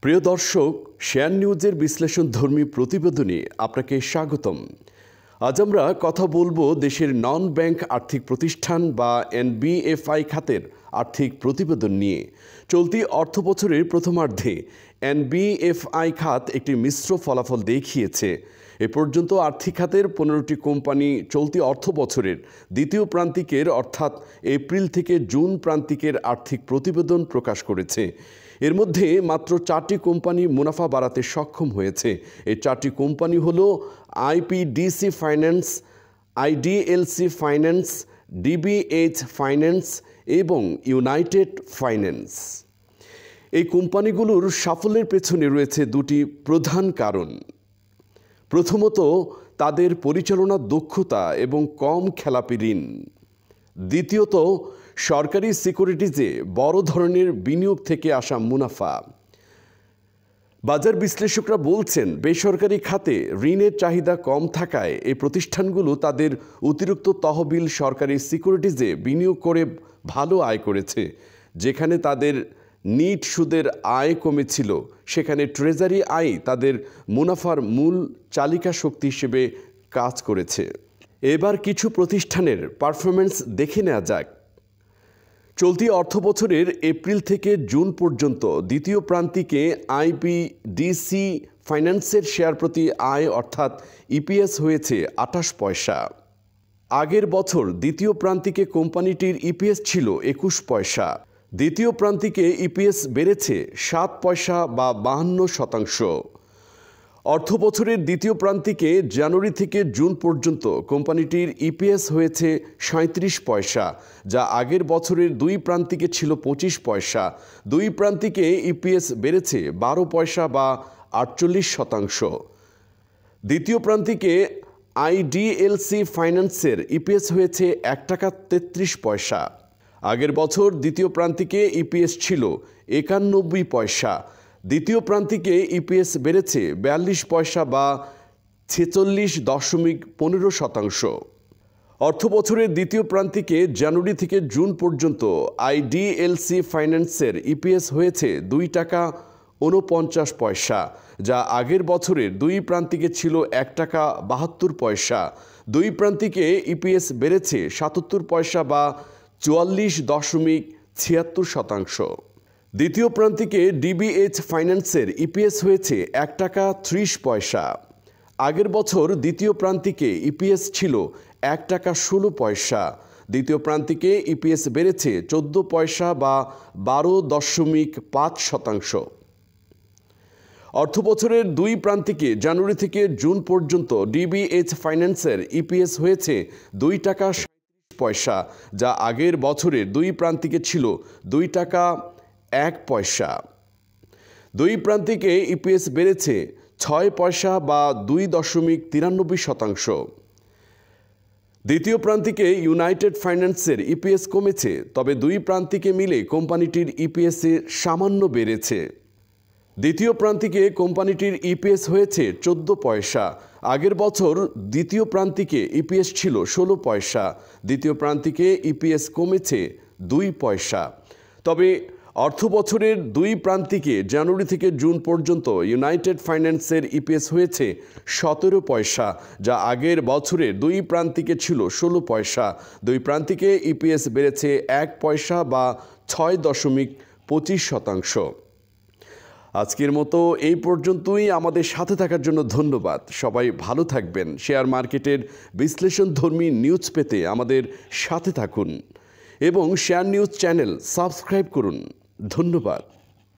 প্রিয় দর্শক, শেয়ার নিউজের বিশ্লেষণধর্মী প্রতিবেদনে আপনাকে স্বাগতম। আজ আমরা কথা বলবো দেশের নন ব্যাংক আর্থিক প্রতিষ্ঠান বা এনবিএফআই খাতের আর্থিক প্রতিবেদন নিয়ে। চলতি অর্থবছরের প্রথমার্ধে এনবিএফআই খাত একটি মিশ্র ফলাফল দেখিয়েছে। এ পর্যন্ত আর্থিক খাতের 15টি কোম্পানি চলতি অর্থবছরের দ্বিতীয় প্রান্তিকের অর্থাৎ এপ্রিল থেকে জুন প্রান্তিকের আর্থিক প্রতিবেদন প্রকাশ করেছে। এর মধ্যে মাত্র 4টি কোম্পানি মুনাফা বাড়াতে সক্ষম হয়েছে। এই 4টি কোম্পানি হলো IPDC finance, IDLC finance, DBH finance এবং ইউনাইটেড ফাইন্যান্স। এই কোম্পানিগুলোর সাফল্যের পেছনে রয়েছে দুটি প্রধান কারণ। প্রথমত, তাদের পরিচালনা দক্ষতা এবং কম খেলাপি ঋণ। দ্বিতীয়ত, সরকারি সিকিউরিটিজে বড় ধরনের বিনিয়োগ থেকে আসা মুনাফা। বাজার বিশ্লেষকরা বলছেন, বেসরকারি খাতে ঋণের চাহিদা কম থাকায় এই প্রতিষ্ঠানগুলো তাদের অতিরিক্ত তহবিল সরকারি সিকিউরিটিজে বিনিয়োগ করে ভালো আয় করেছে। যেখানে তাদের নিট সুদের আয় কমেছিল, সেখানে ট্রেজারি আয় তাদের মুনাফার মূল চালিকা শক্তি হিসেবে কাজ করেছে। এবার কিছু প্রতিষ্ঠানের পারফরম্যান্স দেখে নেওয়া যাক। চলতি অর্থবছরের এপ্রিল থেকে জুন পর্যন্ত দ্বিতীয় প্রান্তিকে আইপিডিসি ফাইন্যান্সের শেয়ার প্রতি আয় অর্থাৎ ইপিএস হয়েছে 28 পয়সা। আগের বছর দ্বিতীয় প্রান্তিকে কোম্পানিটির ইপিএস ছিল 21 পয়সা। দ্বিতীয় প্রান্তিকে ইপিএস বেড়েছে 7 পয়সা বা 52%। অর্থবছরের দ্বিতীয় প্রান্তিকে জানুয়ারি থেকে জুন পর্যন্ত কোম্পানিটির ইপিএস হয়েছে 37 পয়সা, যা আগের বছরের দুই প্রান্তিকে ছিল 25 পয়সা। দুই প্রান্তিকে ইপিএস বেড়েছে 12 পয়সা বা 48%। দ্বিতীয় প্রান্তিকে আইডিএলসি ফাইন্যান্সের ইপিএস হয়েছে 1 টাকা 33 পয়সা। আগের বছর দ্বিতীয় প্রান্তিকে ইপিএস ছিল 91 পয়সা। দ্বিতীয় প্রান্তিকে ইপিএস বেড়েছে 42 পয়সা বা 46.15%। অর্থবছরের দ্বিতীয় প্রান্তিকে জানুয়ারি থেকে জুন পর্যন্ত আইডিএলসি ফাইন্যান্সের ইপিএস হয়েছে 2 টাকা 49 পয়সা, যা আগের বছরের দুই প্রান্তিকে ছিল 1 টাকা 72 পয়সা। দুই প্রান্তিকে ইপিএস বেড়েছে 77 পয়সা বা 44.76%। দ্বিতীয় প্রান্তিকে ডিবিএইচ ফাইন্যান্সের ইপিএস হয়েছে 1 টাকা 30 পয়সা। আগের বছর দ্বিতীয় প্রান্তিকে ইপিএস ছিল 1 টাকা 16 পয়সা। দ্বিতীয় প্রান্তিকে ইপিএস বেড়েছে 14 পয়সা বা 12.5%। অর্থবছরের দুই প্রান্তিকে জানুয়ারি থেকে জুন পর্যন্ত ডিবিএইচ ফাইন্যান্সের ইপিএস হয়েছে 2 টাকা 37 পয়সা, যা আগের বছরের দুই প্রান্তিকে ছিল 2 টাকা 1 পয়সা। দুই প্রান্তিকে ইপিএস বেড়েছে 6 পয়সা বা 2.93%। দ্বিতীয় প্রান্তিকে ইউনাইটেড ফাইন্যান্সের ইপিএস কমেছে, তবে দুই প্রান্তিকে মিলে কোম্পানিটির ইপিএসে সামান্য বেড়েছে। দ্বিতীয় প্রান্তিকে কোম্পানিটির ইপিএস হয়েছে 14 পয়সা। আগের বছর দ্বিতীয় প্রান্তিকে ইপিএস ছিল 16 পয়সা। দ্বিতীয় প্রান্তিকে ইপিএস কমেছে 2 পয়সা। তবে অর্থবছরের দুই প্রান্তিকে জানুয়ারি থেকে জুন পর্যন্ত ইউনাইটেড ফাইন্যান্সের ইপিএস হয়েছে 17 পয়সা, যা আগের বছরের দুই প্রান্তিকে ছিল 16 পয়সা। দুই প্রান্তিকে ইপিএস বেড়েছে 1 পয়সা বা 6.25%। আজকের মতো এই পর্যন্তই। আমাদের সাথে থাকার জন্য ধন্যবাদ। সবাই ভালো থাকবেন। শেয়ার মার্কেটের বিশ্লেষণধর্মী নিউজ পেতে আমাদের সাথে থাকুন এবং শেয়ার নিউজ চ্যানেল সাবস্ক্রাইব করুন। ধন্যবাদ।